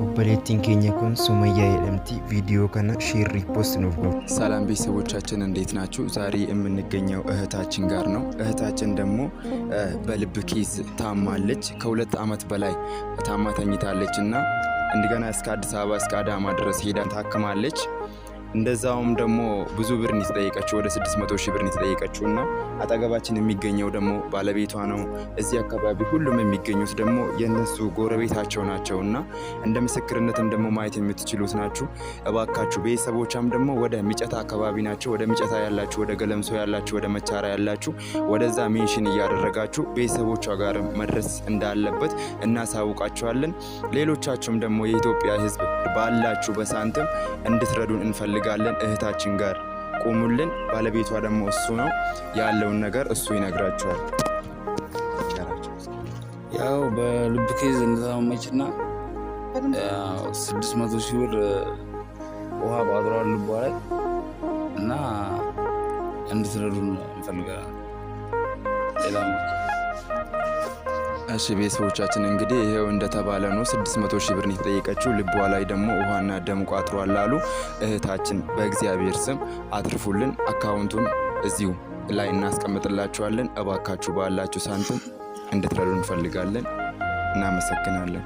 obboleettiin keenya kun Sumayyaa jedhamti ቪዲዮ kana ሼር ሪፖስት ነው ብሎ ሰላም ቤተሰቦቻችን እንዴት ናችሁ? ዛሬ የምንገኘው እህታችን ጋር ነው። እህታችን ደግሞ በልብ ኬዝ ታማለች። ከ2 ዓመት በላይ ታማ ተኝታለችና እንደገና እስከ አዲስ አበባ እስከ አዳማ ድረስ ሄዳ ታከማለች። እንደዛውም ደግሞ ብዙ ብር ነው የተጠየቀችው፣ ወደ 600 ሺህ ብር ነው የተጠየቀችውና አጠገባችን የሚገኘው ደግሞ ባለቤቷ ነው። እዚህ አካባቢ ሁሉም የሚገኙት ደግሞ የነሱ ጎረቤታቸው ናቸውና እንደ ምስክርነትም ደግሞ ማየት የምትችሉት ናችሁ። እባካችሁ ቤተሰቦቻም ደግሞ ወደ ሚጨታ አካባቢ ናቸው። ወደ ሚጨታ ያላችሁ፣ ወደ ገለምሶ ያላችሁ፣ ወደ መቻራ ያላችሁ ወደዛ ሜንሽን እያደረጋችሁ ቤተሰቦቿ ጋር መድረስ እንዳለበት እናሳውቃችኋለን። ሌሎቻችሁም ደግሞ የኢትዮጵያ ሕዝብ ባላችሁ በሳንቲም እንድትረዱን እንፈልጋለን። እህታችን ጋር ቆሙልን። ባለቤቷ ደግሞ እሱ ነው ያለውን ነገር እሱ ይነግራችኋል። ያው በልብ ኬዝ እንደታመመችና 600 ሺህ ብር ውሃ ባድሯል ልቧ ላይ እና እንድትረዱን እንፈልጋለን። ሌላ እሺ ቤተሰቦቻችን እንግዲህ ይሄው እንደተባለ ነው 600 ሺህ ብር ነው የተጠየቀችው። ልቧ ላይ ደግሞ ውሃና ደም ቋጥሯል አሉ። እህታችን በእግዚአብሔር ስም አትርፉልን። አካውንቱን እዚሁ ላይ እናስቀምጥላችኋለን። እባካችሁ ባላችሁ ሳንቲም እንድትረዱ እንፈልጋለን። እናመሰግናለን።